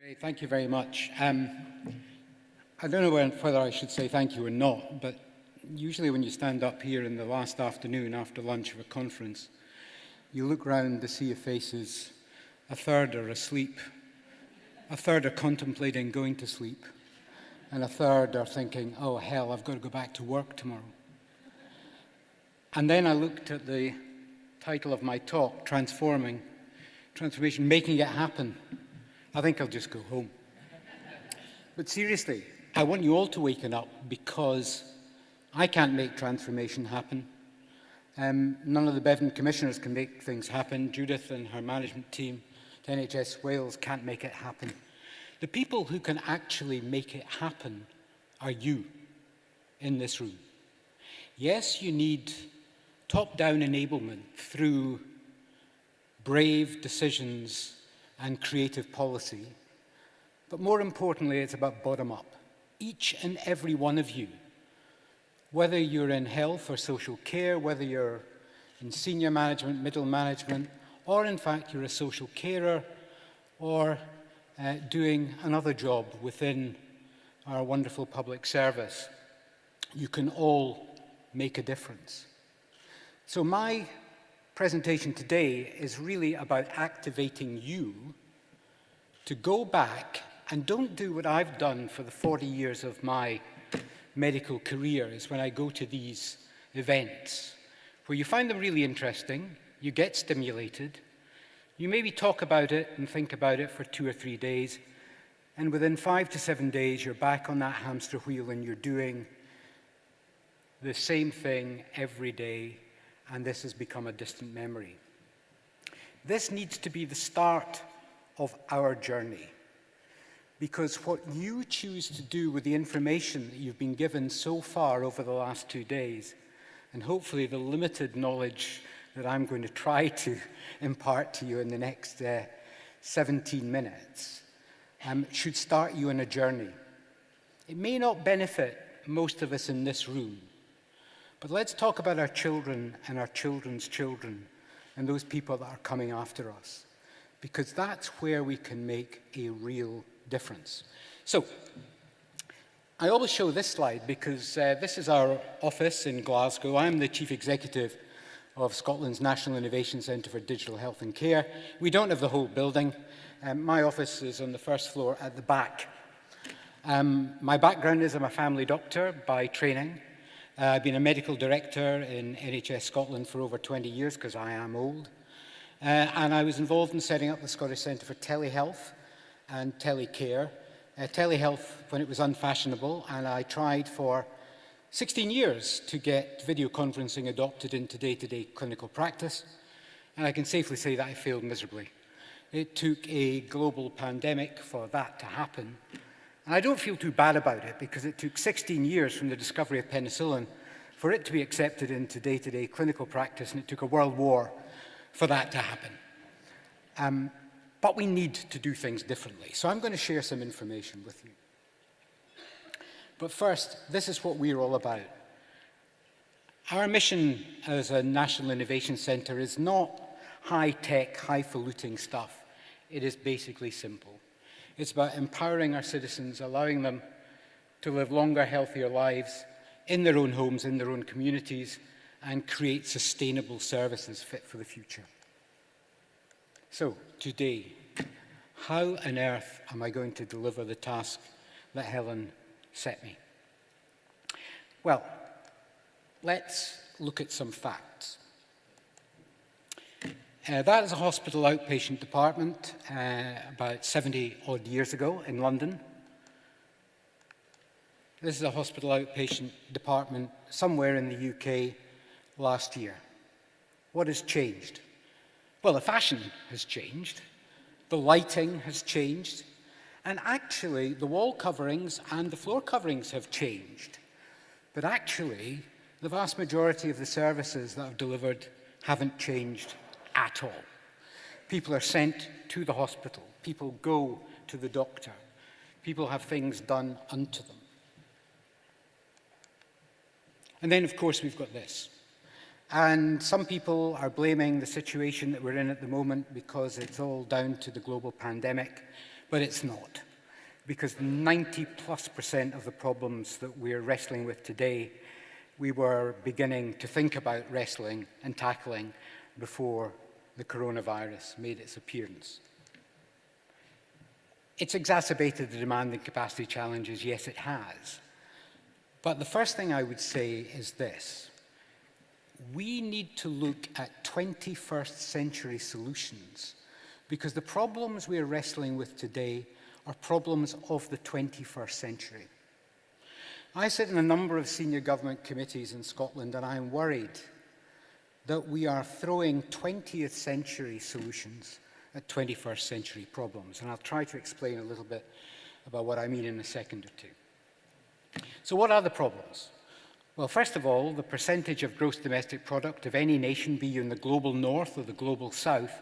Great, thank you very much. I don't know whether I should say thank you or not, but usually when you stand up here in the last afternoon after lunch of a conference, you look round the sea of faces, a third are asleep, a third are contemplating going to sleep, and a third are thinking, oh hell, I've got to go back to work tomorrow. And then I looked at the title of my talk, Transformation, Making It Happen. I think I'll just go home. But seriously, I want you all to waken up because I can't make transformation happen. None of the Bevan commissioners can make things happen. Judith and her management team at NHS Wales can't make it happen. The people who can actually make it happen are you in this room. Yes, you need top-down enablement through brave decisions and creative policy, but more importantly, it's about bottom-up. Each and every one of you, whether you're in health or social care, whether you're in senior management, middle management, or in fact you're a social carer or doing another job within our wonderful public service, you can all make a difference. So my presentation today is really about activating you to go back and don't do what I've done for the 40 years of my medical career, is when I go to these events, where you find them really interesting, you get stimulated, you maybe talk about it and think about it for 2 or 3 days, and within 5 to 7 days, you're back on that hamster wheel and you're doing the same thing every day, and this has become a distant memory. This needs to be the start of our journey, because what you choose to do with the information that you've been given so far over the last 2 days, and hopefully the limited knowledge that I'm going to try to impart to you in the next 17 minutes, should start you on a journey. It may not benefit most of us in this room, but let's talk about our children and our children's children and those people that are coming after us, because that's where we can make a real difference. So, I always show this slide because this is our office in Glasgow. I'm the Chief Executive of Scotland's National Innovation Centre for Digital Health and Care. We don't have the whole building. My office is on the first floor at the back. My background is I'm a family doctor by training. I've been a medical director in NHS Scotland for over 20 years because I am old. And I was involved in setting up the Scottish Centre for Telehealth and Telecare. Telehealth when it was unfashionable, and I tried for 16 years to get video conferencing adopted into day-to-day clinical practice, and I can safely say that I failed miserably. It took a global pandemic for that to happen, and I don't feel too bad about it because it took 16 years from the discovery of penicillin for it to be accepted into day-to-day clinical practice, and it took a world war for that to happen. But we need to do things differently, so I'm going to share some information with you. But first, this is what we're all about. Our mission as a National Innovation Centre is not high-tech, highfalutin stuff. It is basically simple. It's about empowering our citizens, allowing them to live longer, healthier lives in their own homes, in their own communities, and create sustainable services fit for the future. So, today, how on earth am I going to deliver the task that Helen set me? Well, let's look at some facts. That is a hospital outpatient department about 70 odd years ago in London. This is a hospital outpatient department somewhere in the UK last year. What has changed? Well, the fashion has changed, the lighting has changed, and actually the wall coverings and the floor coverings have changed. But actually, the vast majority of the services that I've delivered haven't changed at all. People are sent to the hospital. People go to the doctor. People have things done unto them. And then, of course, we've got this. And some people are blaming the situation that we're in at the moment because it's all down to the global pandemic. but it's not. Because 90+% of the problems that we're wrestling with today, we were beginning to think about wrestling and tackling before the coronavirus made its appearance. It's exacerbated the demand and capacity challenges, yes, it has. But the first thing I would say is this. We need to look at 21st century solutions because the problems we're wrestling with today are problems of the 21st century. I sit in a number of senior government committees in Scotland, and I'm worried that we are throwing 20th century solutions at 21st century problems. And I'll try to explain a little bit about what I mean in a second or two. So what are the problems? Well, first of all, the percentage of gross domestic product of any nation, be you in the global north or the global south,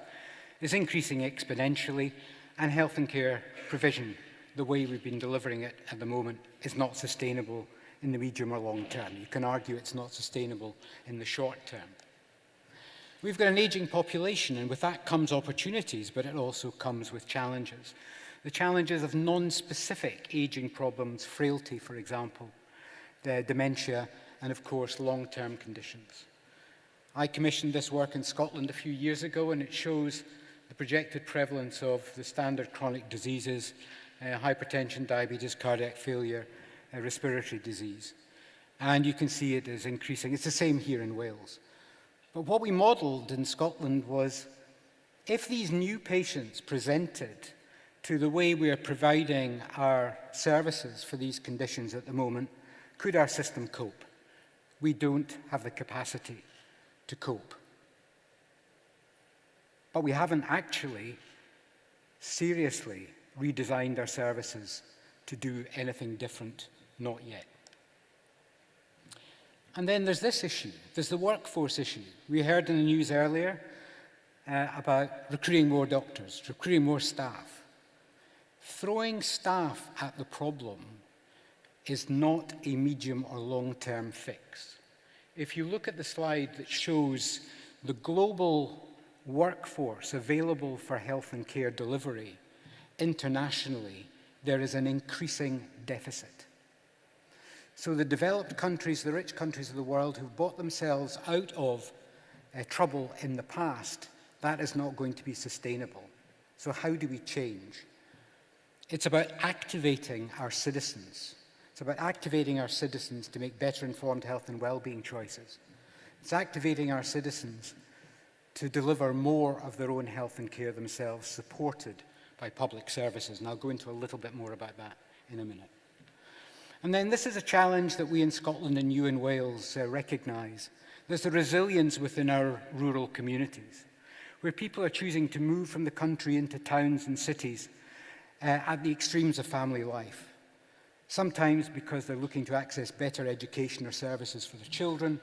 is increasing exponentially, and health and care provision, the way we've been delivering it at the moment, is not sustainable in the medium or long term. You can argue it's not sustainable in the short term. We've got an aging population, and with that comes opportunities, but it also comes with challenges. The challenges of non-specific aging problems, frailty, for example, dementia, and of course, long-term conditions. I commissioned this work in Scotland a few years ago, and it shows the projected prevalence of the standard chronic diseases, hypertension, diabetes, cardiac failure, respiratory disease. And you can see it is increasing. It's the same here in Wales. But what we modelled in Scotland was, if these new patients presented to the way we are providing our services for these conditions at the moment, could our system cope? We don't have the capacity to cope. But we haven't actually seriously redesigned our services to do anything different, not yet. And then there's this issue. There's the workforce issue. We heard in the news earlier about recruiting more doctors, recruiting more staff. Throwing staff at the problem is not a medium or long-term fix. If you look at the slide that shows the global workforce available for health and care delivery internationally, there is an increasing deficit. So the developed countries, the rich countries of the world who've bought themselves out of trouble in the past, that is not going to be sustainable. So how do we change? It's about activating our citizens. It's about activating our citizens to make better informed health and well-being choices. It's activating our citizens to deliver more of their own health and care themselves, supported by public services. And I'll go into a little bit more about that in a minute. And then this is a challenge that we in Scotland and you in Wales recognise. There's the resilience within our rural communities, where people are choosing to move from the country into towns and cities at the extremes of family life. Sometimes because they're looking to access better education or services for their children,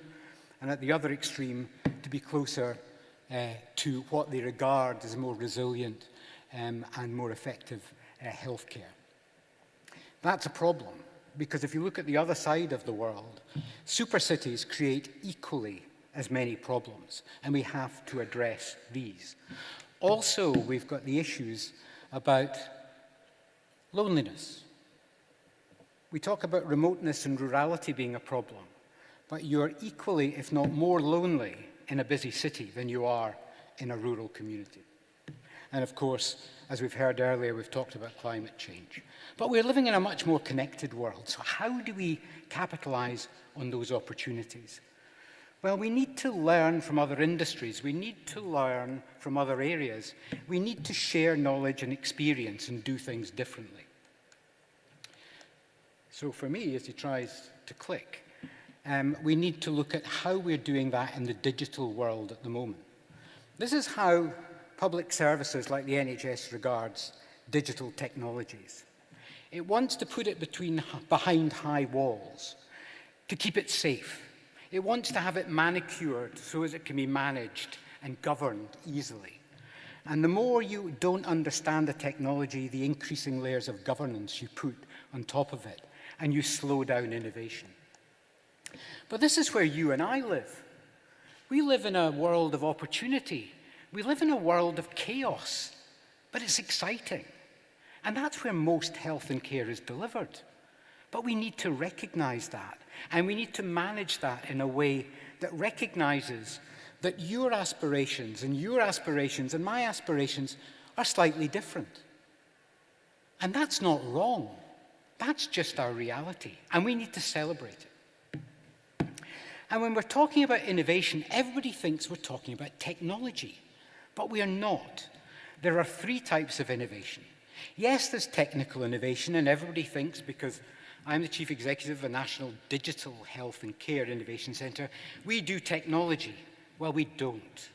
and at the other extreme, to be closer to what they regard as more resilient and more effective healthcare. That's a problem, because if you look at the other side of the world, super cities create equally as many problems, and we have to address these. Also, we've got the issues about loneliness. We talk about remoteness and rurality being a problem, but you're equally, if not more, lonely in a busy city than you are in a rural community. And of course, as we've heard earlier, we've talked about climate change. But we're living in a much more connected world. So how do we capitalize on those opportunities? Well, we need to learn from other industries. We need to learn from other areas. We need to share knowledge and experience and do things differently. So for me, as he tries to click, we need to look at how we're doing that in the digital world at the moment. This is how public services like the NHS regards digital technologies. It wants to put it behind high walls, to keep it safe. It wants to have it manicured so as it can be managed and governed easily. And the more you don't understand the technology, the increasing layers of governance you put on top of it, and you slow down innovation. But this is where you and I live. We live in a world of opportunity. We live in a world of chaos, but it's exciting. And that's where most health and care is delivered. But we need to recognize that, and we need to manage that in a way that recognizes that your aspirations and my aspirations are slightly different. And that's not wrong. That's just our reality, and we need to celebrate it. And when we're talking about innovation, everybody thinks we're talking about technology, but we are not. There are 3 types of innovation. Yes, there's technical innovation, and everybody thinks, because I'm the Chief Executive of the National Digital Health and Care Innovation Centre, we do technology. Well, we don't.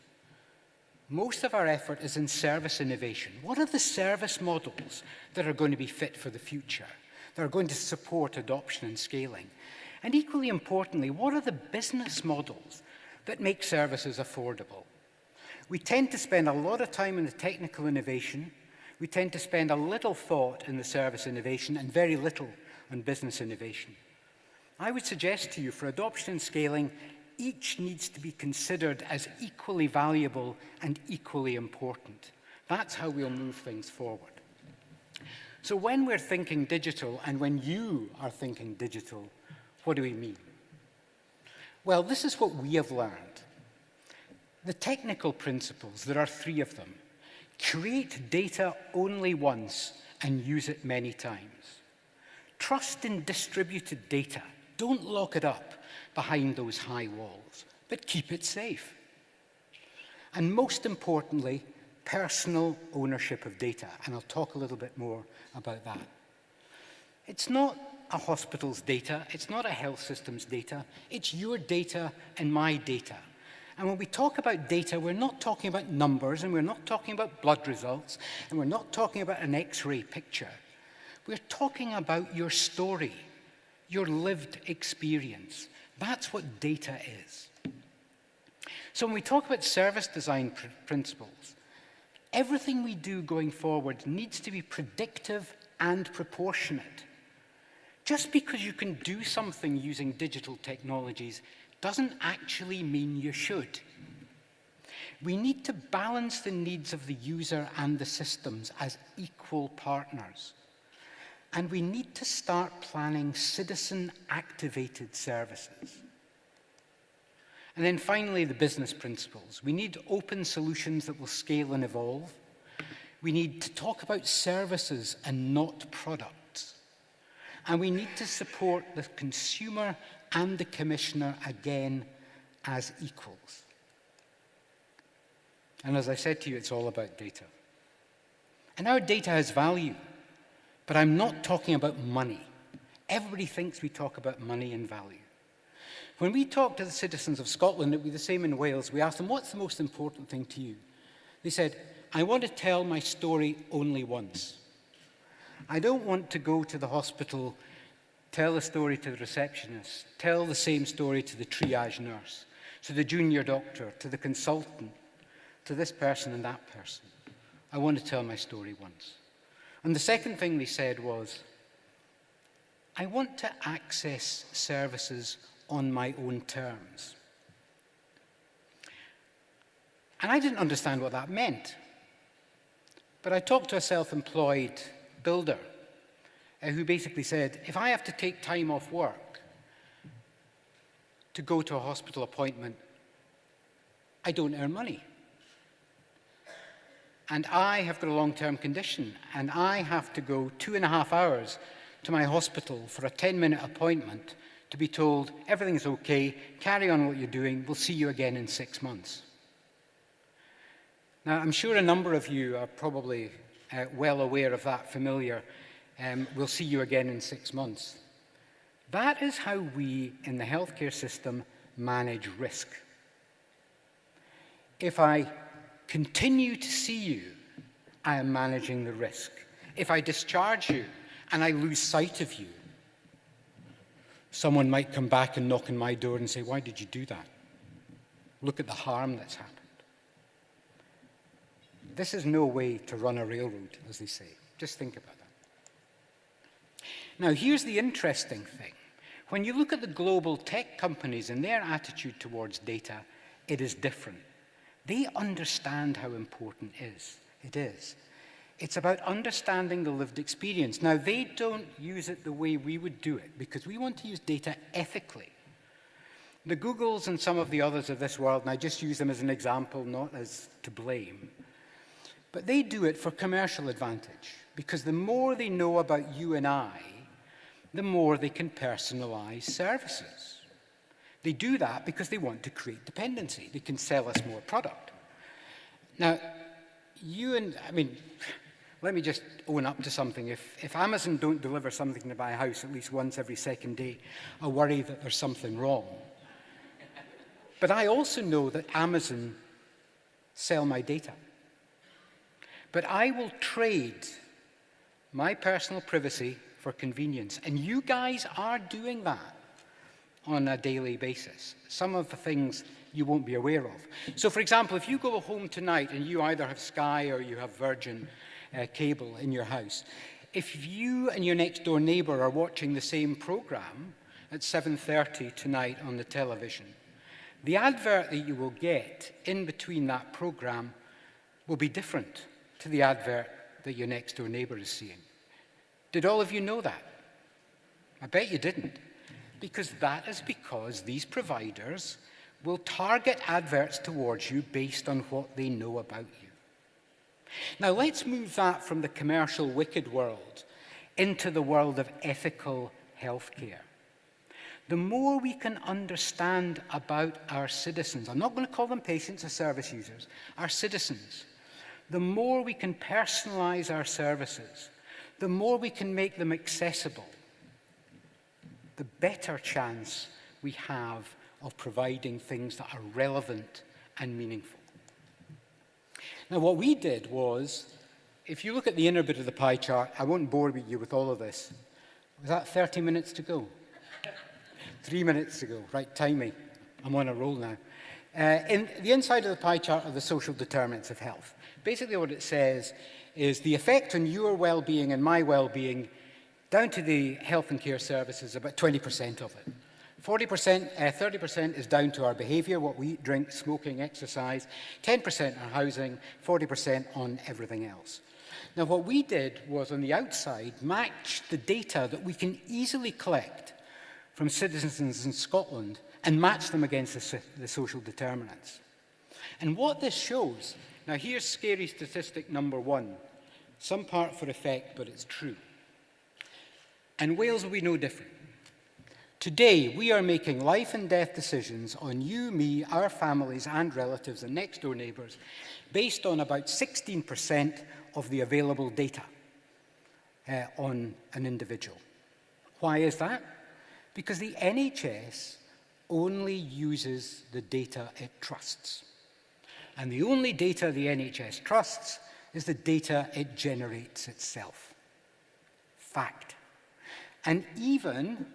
Most of our effort is in service innovation. What are the service models that are going to be fit for the future, that are going to support adoption and scaling? And equally importantly, what are the business models that make services affordable? We tend to spend a lot of time in the technical innovation. We tend to spend a little thought in the service innovation and very little on business innovation. I would suggest to you, for adoption and scaling, each needs to be considered as equally valuable and equally important. That's how we'll move things forward. So when we're thinking digital, and when you are thinking digital, what do we mean? Well, this is what we have learned. The technical principles, there are 3 of them. Create data only once and use it many times. Trust in distributed data. Don't lock it up behind those high walls, but keep it safe. And most importantly, personal ownership of data. And I'll talk a little bit more about that. It's not a hospital's data. It's not a health system's data. It's your data and my data. And when we talk about data, we're not talking about numbers, and we're not talking about blood results, and we're not talking about an X-ray picture. We're talking about your story, your lived experience. That's what data is. So when we talk about service design principles, everything we do going forward needs to be predictive and proportionate. Just because you can do something using digital technologies doesn't actually mean you should. We need to balance the needs of the user and the systems as equal partners. And we need to start planning citizen-activated services. And then finally, the business principles. We need open solutions that will scale and evolve. We need to talk about services and not products. And we need to support the consumer and the commissioner, again, as equals. And as I said to you, it's all about data. And our data has value, but I'm not talking about money. Everybody thinks we talk about money and value. When we talk to the citizens of Scotland, it would be the same in Wales, we asked them, what's the most important thing to you? They said, I want to tell my story only once. I don't want to go to the hospital, tell the story to the receptionist, tell the same story to the triage nurse, to the junior doctor, to the consultant, to this person and that person. I want to tell my story once. And the second thing they said was, I want to access services on my own terms. And I didn't understand what that meant. But I talked to a self-employed builder who basically said, if I have to take time off work to go to a hospital appointment, I don't earn money. And I have got a long-term condition, and I have to go 2.5 hours to my hospital for a 10-minute appointment to be told, everything's okay, carry on what you're doing, we'll see you again in 6 months. Now, I'm sure a number of you are probably well aware of that familiar, we'll see you again in 6 months. That is how we in the healthcare system manage risk. If I continue to see you, I am managing the risk. If I discharge you and I lose sight of you, someone might come back and knock on my door and say, why did you do that? Look at the harm that's happened. This is no way to run a railroad, as they say. Just think about that. Now, here's the interesting thing. When you look at the global tech companies and their attitude towards data, it is different. They understand how important it is. It's about understanding the lived experience. Now, they don't use it the way we would do it, because we want to use data ethically. The Googles and some of the others of this world, and I just use them as an example, not as to blame, but they do it for commercial advantage, because the more they know about you and I, the more they can personalize services. They do that because they want to create dependency. They can sell us more product. Now, let me just own up to something. If Amazon don't deliver something to my house at least once every second day, I worry that there's something wrong. But I also know that Amazon sell my data. But I will trade my personal privacy for convenience. And you guys are doing that on a daily basis. Some of the things you won't be aware of. So, for example, if you go home tonight and you either have Sky or you have Virgin cable in your house, if you and your next door neighbor are watching the same program at 7:30 tonight on the television, the advert that you will get in between that program will be different to the advert that your next door neighbor is seeing. Did all of you know that? I bet you didn't. Because that is because these providers will target adverts towards you based on what they know about you. Now let's move that from the commercial wicked world into the world of ethical healthcare. The more we can understand about our citizens, I'm not going to call them patients or service users, our citizens, the more we can personalize our services, the more we can make them accessible, the better chance we have of providing things that are relevant and meaningful. Now, what we did was, if you look at the inner bit of the pie chart, I won't bore you with all of this. Was that 30 minutes to go? 3 minutes to go. Right, timing. I'm on a roll now. In the inside of the pie chart are the social determinants of health. Basically what it says is the effect on your well-being and my well-being down to the health and care services, about 20% of it. 30% is down to our behavior, what we eat, drink, smoking, exercise. 10% on housing, 40% on everything else. Now, what we did was, on the outside, match the data that we can easily collect from citizens in Scotland and match them against the social determinants. And what this shows, now here's scary statistic number one. Some part for effect, but it's true. And Wales will be no different. Today, we are making life and death decisions on you, me, our families and relatives and next door neighbours based on about 16% of the available data on an individual. Why is that? Because the NHS only uses the data it trusts. And the only data the NHS trusts is the data it generates itself. Fact. And even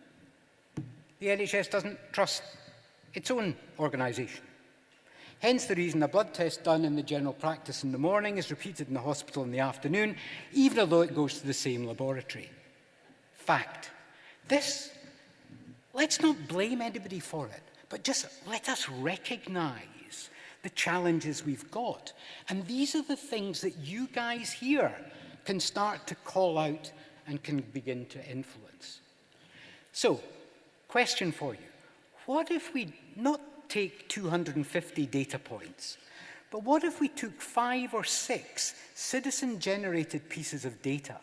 the NHS doesn't trust its own organisation. Hence the reason a blood test done in the general practice in the morning is repeated in the hospital in the afternoon, even though it goes to the same laboratory. Fact. Let's not blame anybody for it, but just let us recognise the challenges we've got. And these are the things that you guys here can start to call out and can begin to influence. So, question for you. What if we not take 250 data points, but what if we took 5 or 6 citizen-generated pieces of data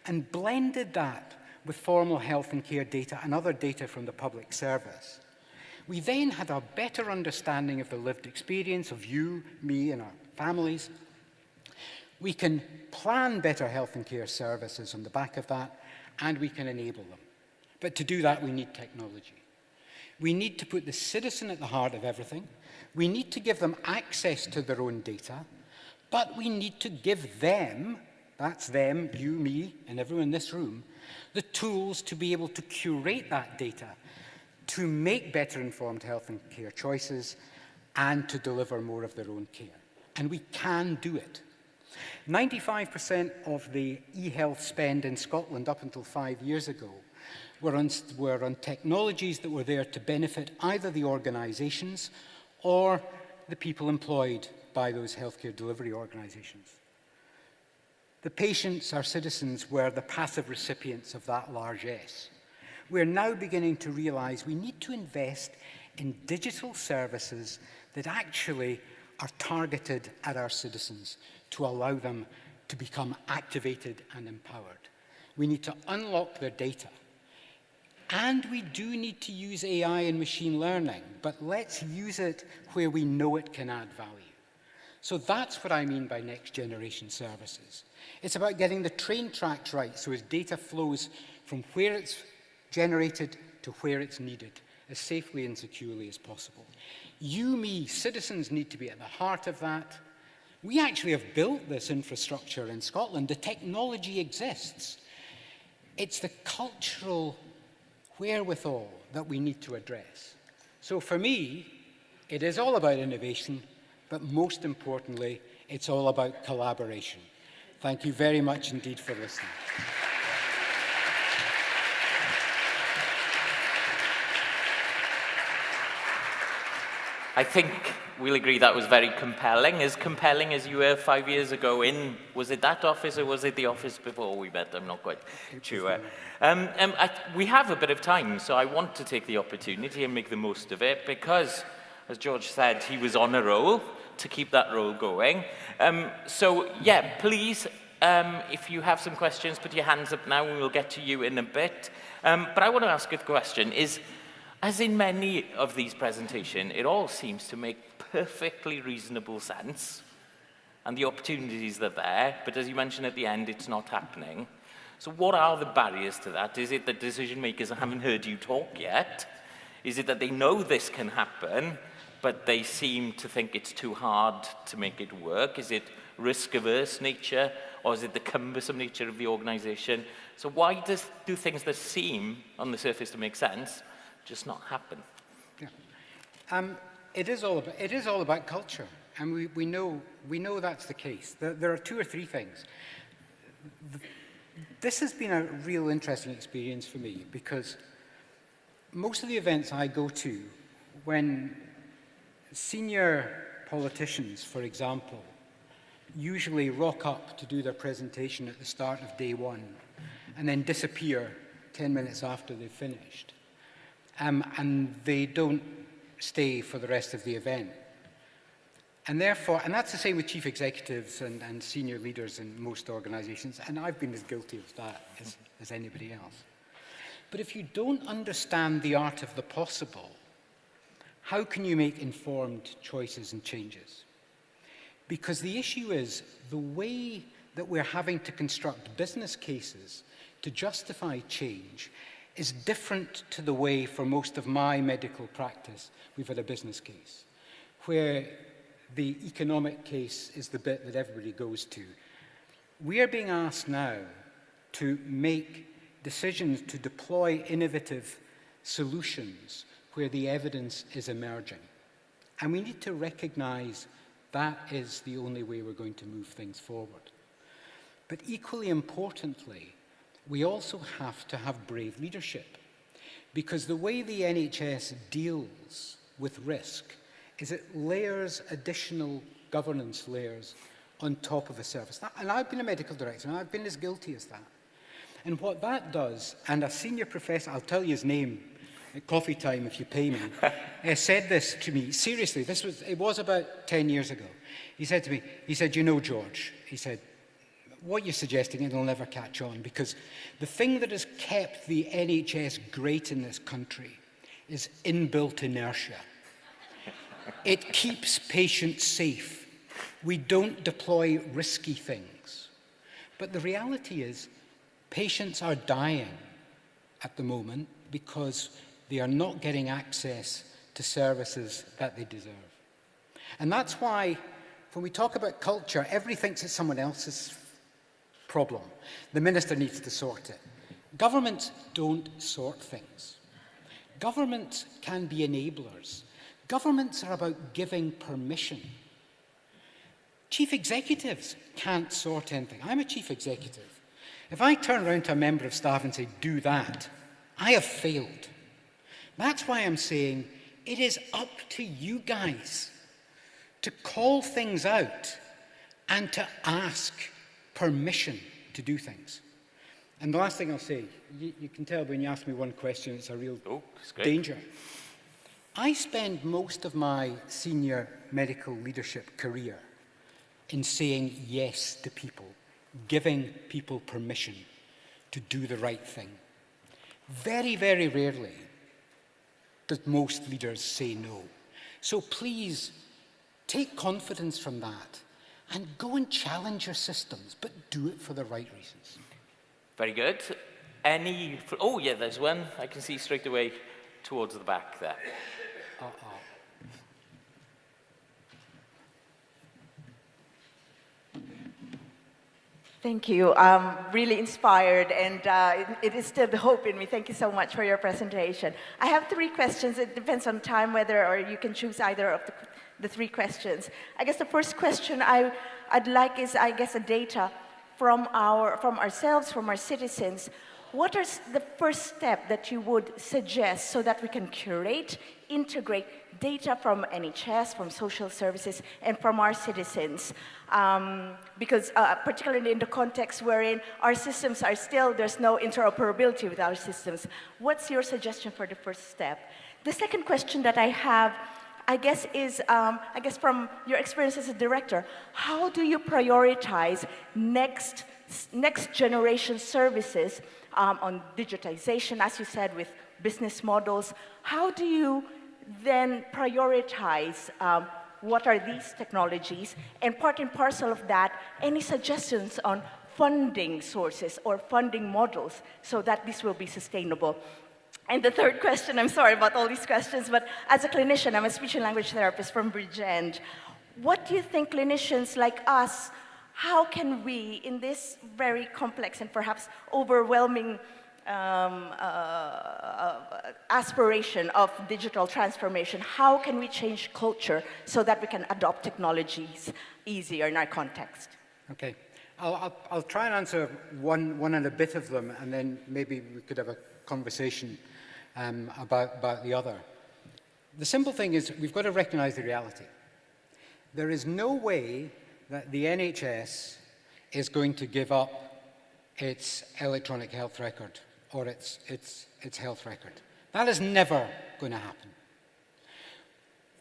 and blended that with formal health and care data and other data from the public service? We then had a better understanding of the lived experience of you, me, and our families. We can plan better health and care services on the back of that, and we can enable them. But to do that, we need technology. We need to put the citizen at the heart of everything. We need to give them access to their own data, but we need to give them, that's them, you, me, and everyone in this room, the tools to be able to curate that data, to make better informed health and care choices, and to deliver more of their own care. And we can do it. 95% of the e-health spend in Scotland up until 5 years ago were on technologies that were there to benefit either the organisations or the people employed by those healthcare delivery organisations. The patients, our citizens, were the passive recipients of that largesse. We're now beginning to realize we need to invest in digital services that actually are targeted at our citizens to allow them to become activated and empowered. We need to unlock their data. And we do need to use AI and machine learning, but let's use it where we know it can add value. So that's what I mean by next generation services. It's about getting the train tracks right so as data flows from where it's generated to where it's needed as safely and securely as possible. You, me, citizens need to be at the heart of that. We actually have built this infrastructure in Scotland. The technology exists. It's the cultural wherewithal that we need to address. So for me, it is all about innovation, but most importantly, it's all about collaboration. Thank you very much indeed for listening. I think we'll agree that was very compelling as you were 5 years ago in, was it that office or was it the office before we met? I'm not quite sure. We have a bit of time, so I want to take the opportunity and make the most of it because, as George said, he was on a roll to keep that roll going. So yeah, please, if you have some questions, put your hands up now and we'll get to you in a bit. But I want to ask a question is, as in many of these presentations, it all seems to make perfectly reasonable sense, and the opportunities are there, but as you mentioned at the end, it's not happening. So what are the barriers to that? Is it that decision makers haven't heard you talk yet? Is it that they know this can happen, but they seem to think it's too hard to make it work? Is it risk-averse nature, or is it the cumbersome nature of the organization? So why do things that seem on the surface to make sense just not happen? Yeah. It is all about culture, and we know that's the case. There are two or three things. This has been a real interesting experience for me because most of the events I go to, when senior politicians, for example, usually rock up to do their presentation at the start of day one and then disappear 10 minutes after they've finished. And they don't stay for the rest of the event. And therefore, and that's the same with chief executives and senior leaders in most organizations, and I've been as guilty of that as anybody else. But if you don't understand the art of the possible, how can you make informed choices and changes? Because the issue is the way that we're having to construct business cases to justify change is different to the way for most of my medical practice we've had a business case, where the economic case is the bit that everybody goes to. We are being asked now to make decisions to deploy innovative solutions where the evidence is emerging. And we need to recognize that is the only way we're going to move things forward. But equally importantly, we also have to have brave leadership, because the way the NHS deals with risk is it layers additional governance layers on top of a service. And I've been a medical director, and I've been as guilty as that. And what that does, and a senior professor, I'll tell you his name at coffee time if you pay me, said this to me, seriously, it was about 10 years ago. He said to me, you know, George, he said, what you're suggesting, it'll never catch on, because the thing that has kept the NHS great in this country is inbuilt inertia. It keeps patients safe. We don't deploy risky things. But the reality is, patients are dying at the moment because they are not getting access to services that they deserve. And that's why, when we talk about culture, everybody thinks it's someone else's problem. The minister needs to sort it. Governments don't sort things. Governments can be enablers. Governments are about giving permission. Chief executives can't sort anything. I'm a chief executive. If I turn around to a member of staff and say, do that, I have failed. That's why I'm saying it is up to you guys to call things out and to ask permission to do things. And the last thing I'll say, you can tell when you ask me one question, it's a real danger. I spend most of my senior medical leadership career in saying yes to people, giving people permission to do the right thing. Very, very rarely does most leaders say no. So please, take confidence from that and go and challenge your systems, but do it for the right reasons. Very good. Oh yeah, there's one I can see straight away towards the back there. Thank you. I'm really inspired, and it is still the hope in me. Thank you so much for your presentation. I have 3 questions. It depends on time whether, or you can choose either of the 3 questions. I guess the first question I'd like is, I guess, a data from ourselves, from our citizens. What is the first step that you would suggest so that we can curate, integrate data from NHS, from social services, and from our citizens? Because particularly in the context wherein our systems are still, there's no interoperability with our systems. What's your suggestion for the first step? The second question that I have, I guess, is, I guess from your experience as a director, how do you prioritize next generation services on digitization, as you said, with business models? How do you then prioritize what are these technologies? And part and parcel of that, any suggestions on funding sources or funding models so that this will be sustainable? And the third question, I'm sorry about all these questions, but as a clinician, I'm a speech and language therapist from Bridgend. What do you think clinicians like us, how can we, in this very complex and perhaps overwhelming aspiration of digital transformation, how can we change culture so that we can adopt technologies easier in our context? Okay, I'll try and answer one and a bit of them, and then maybe we could have a conversation about the other. The simple thing is we've got to recognize the reality. There is no way that the NHS is going to give up its electronic health record or its health record. That is never going to happen.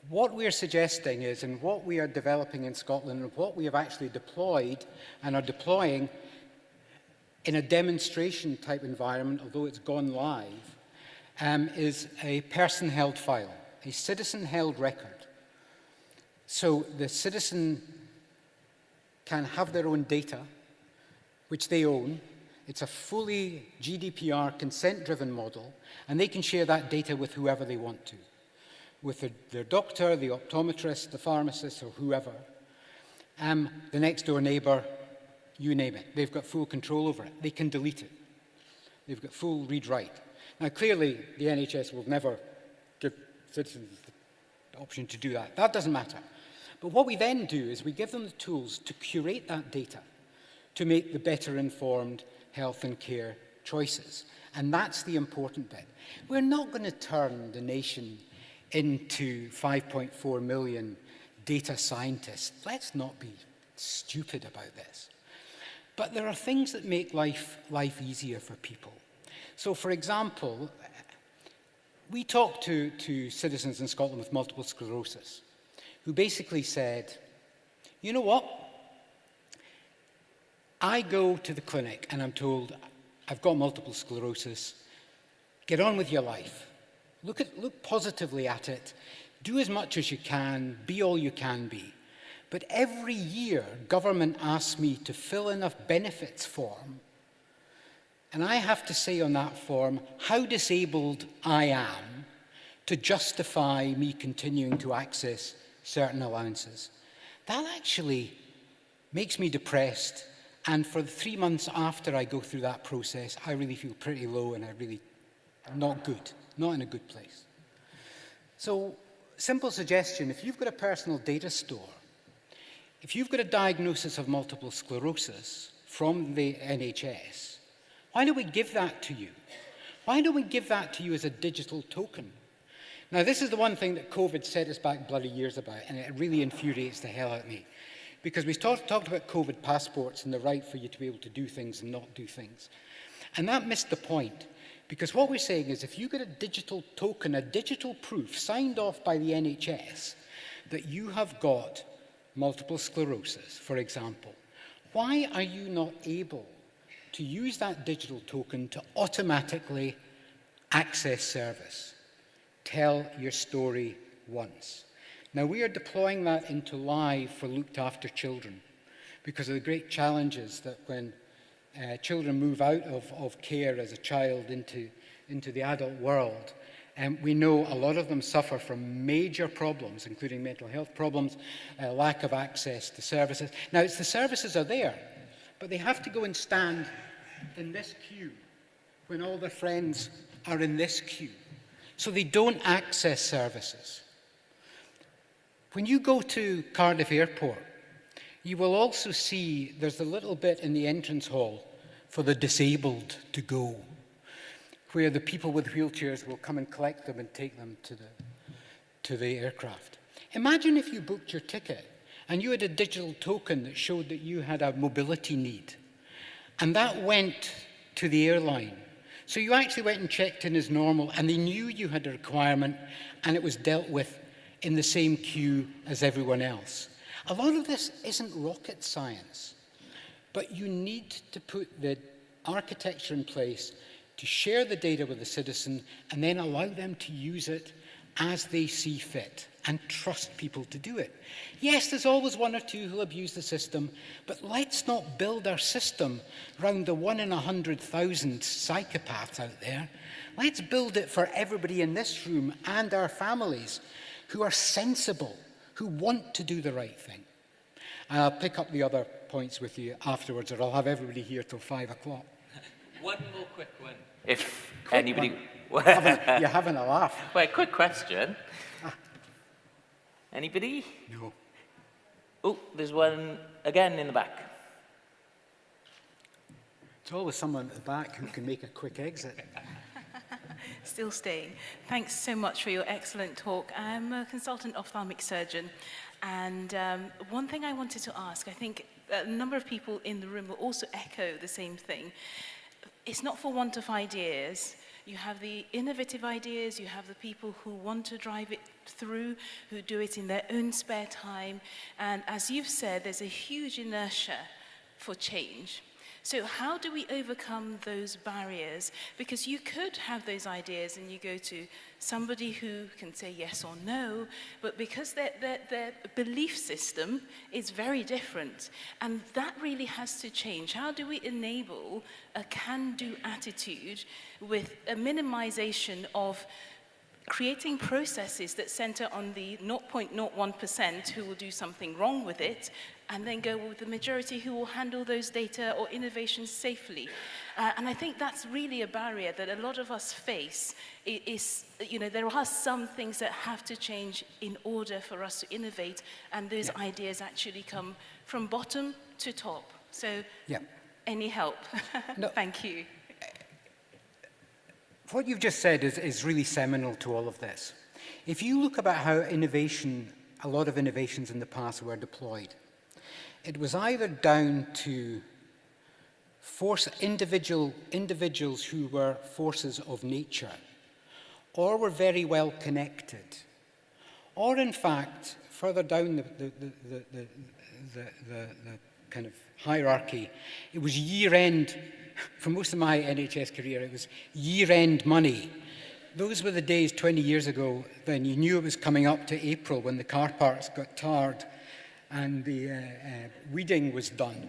What we're suggesting is, and what we are developing in Scotland, and what we have actually deployed and are deploying in a demonstration type environment, although it's gone live, is a person-held file, a citizen-held record. So the citizen can have their own data, which they own. It's a fully GDPR consent-driven model, and they can share that data with whoever they want to, with their doctor, the optometrist, the pharmacist, or whoever. The next door neighbor, you name it. They've got full control over it. They can delete it. They've got full read-write. Now, clearly, the NHS will never give citizens the option to do that. That doesn't matter. But what we then do is we give them the tools to curate that data to make the better informed health and care choices. And that's the important bit. We're not going to turn the nation into 5.4 million data scientists. Let's not be stupid about this. But there are things that make life easier for people. So, for example, we talked to citizens in Scotland with multiple sclerosis who basically said, you know what? I go to the clinic and I'm told, I've got multiple sclerosis. Get on with your life. Look positively at it. Do as much as you can. Be all you can be. But every year, government asks me to fill in a benefits form. And I have to say on that form how disabled I am to justify me continuing to access certain allowances. That actually makes me depressed. And for the 3 months after I go through that process, I really feel pretty low and not good, not in a good place. So, simple suggestion, if you've got a personal data store, if you've got a diagnosis of multiple sclerosis from the NHS, why don't we give that to you? Why don't we give that to you as a digital token? Now, this is the one thing that COVID set us back bloody years about, and it really infuriates the hell out of me. Because we talked about COVID passports and the right for you to be able to do things and not do things. And that missed the point. Because what we're saying is if you get a digital token, a digital proof signed off by the NHS that you have got multiple sclerosis, for example, why are you not able to use that digital token to automatically access service? Tell your story once. Now, we are deploying that into live for looked after children because of the great challenges that when children move out of care as a child into the adult world, we know a lot of them suffer from major problems, including mental health problems, lack of access to services. Now, the services are there, but they have to go and stand in this queue when all their friends are in this queue. So they don't access services. When you go to Cardiff Airport, you will also see there's a little bit in the entrance hall for the disabled to go, where the people with wheelchairs will come and collect them and take them to the aircraft. Imagine if you booked your ticket and you had a digital token that showed that you had a mobility need, and that went to the airline. So you actually went and checked in as normal, and they knew you had a requirement, and it was dealt with in the same queue as everyone else. A lot of this isn't rocket science, but you need to put the architecture in place to share the data with the citizen and then allow them to use it as they see fit and trust people to do it. Yes, there's always one or two who'll abuse the system, but let's not build our system around the 1 in 100,000 psychopaths out there. Let's build it for everybody in this room and our families who are sensible, who want to do the right thing. I'll pick up the other points with you afterwards, or I'll have everybody here till 5 o'clock. One more quick one. If Quick anybody... You're having a laugh. Well, quick question. Anybody? No. Oh, there's one again in the back. It's always someone at the back who can make a quick exit. Still staying. Thanks so much for your excellent talk. I'm a consultant ophthalmic surgeon, and one thing I wanted to ask, I think a number of people in the room will also echo the same thing. It's not for want of ideas. You have the innovative ideas, you have the people who want to drive it through, who do it in their own spare time, and as you've said, there's a huge inertia for change. So how do we overcome those barriers? Because you could have those ideas and you go to somebody who can say yes or no, but because their belief system is very different, and that really has to change. How do we enable a can-do attitude with a minimization of creating processes that center on the 0.01% who will do something wrong with it, and then go with the majority who will handle those data or innovations safely. And I think that's really a barrier that a lot of us face. There are some things that have to change in order for us to innovate, and those ideas actually come from bottom to top. So any help? No. Thank you. What you've just said is really seminal to all of this. If you look about how a lot of innovations in the past were deployed, it was either down to individuals who were forces of nature, or were very well connected, or in fact, further down the kind of hierarchy, it was year-end. For most of my NHS career, it was year-end money. Those were the days 20 years ago when you knew it was coming up to April when the car parks got tarred and the weeding was done.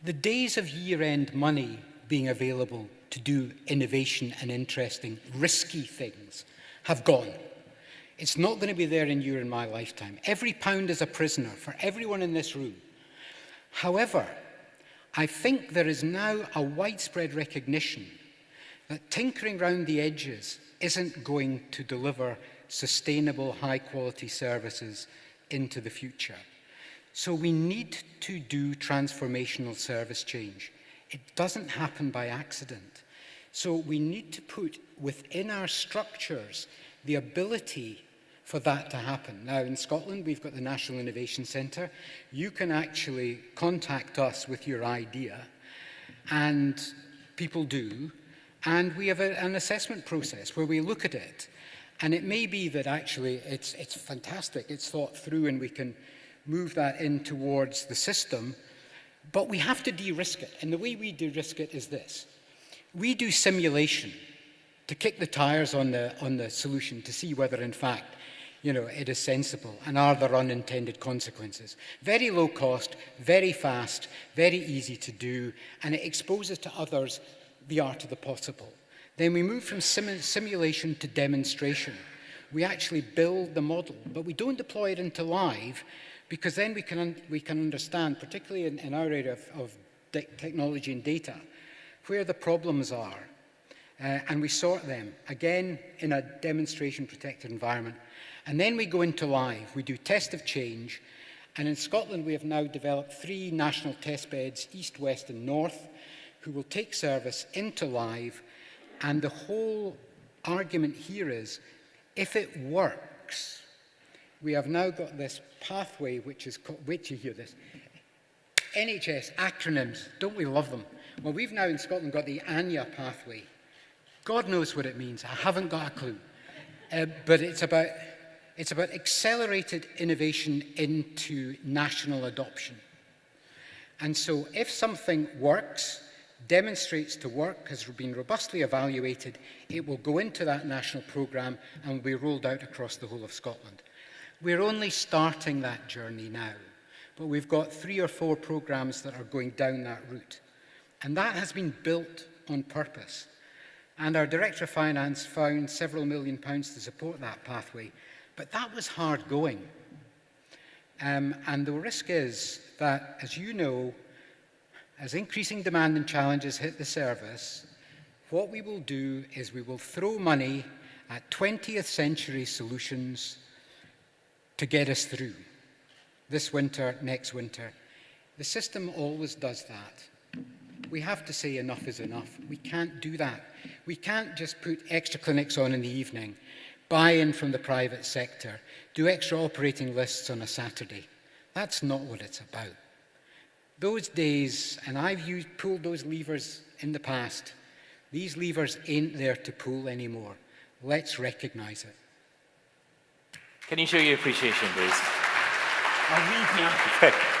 The days of year-end money being available to do innovation and interesting, risky things have gone. It's not going to be there in your and my lifetime. Every pound is a prisoner for everyone in this room. However, I think there is now a widespread recognition that tinkering around the edges isn't going to deliver sustainable, high-quality services into the future. So we need to do transformational service change. It doesn't happen by accident. So we need to put within our structures the ability for that to happen. Now, in Scotland, we've got the National Innovation Centre. You can actually contact us with your idea, and people do, and we have an assessment process where we look at it. And it may be that actually it's fantastic, it's thought through, and we can move that in towards the system, but we have to de-risk it. And the way we de-risk it is this. We do simulation to kick the tires on the solution to see whether, in fact, it is sensible, and are there unintended consequences. Very low cost, very fast, very easy to do, and it exposes to others the art of the possible. Then we move from simulation to demonstration. We actually build the model, but we don't deploy it into live, because then we can understand, particularly in our area of technology and data, where the problems are, and we sort them, again, in a demonstration protected environment. And then we go into live. We do test of change, and in Scotland we have now developed 3 national test beds, east, west and north, who will take service into live. And the whole argument here is, if it works, we have now got this pathway which is called, wait you hear this, NHS acronyms, don't we love them? Well, we've now in Scotland got the ANYA pathway. God knows what it means, I haven't got a clue. But it's about accelerated innovation into national adoption. And so if something works, demonstrates to work, has been robustly evaluated, it will go into that national programme and will be rolled out across the whole of Scotland. We're only starting that journey now, but we've got 3 or 4 programmes that are going down that route. And that has been built on purpose. And our Director of Finance found several £1 million to support that pathway, but that was hard going. And the risk is that, as you know, as increasing demand and challenges hit the service, what we will do is we will throw money at 20th century solutions to get us through. This winter, next winter. The system always does that. We have to say enough is enough. We can't do that. We can't just put extra clinics on in the evening, buy in from the private sector, do extra operating lists on a Saturday. That's not what it's about. Those days, and I've pulled those levers in the past, these levers ain't there to pull anymore. Let's recognise it. Can you show your appreciation, please? I'll leave now.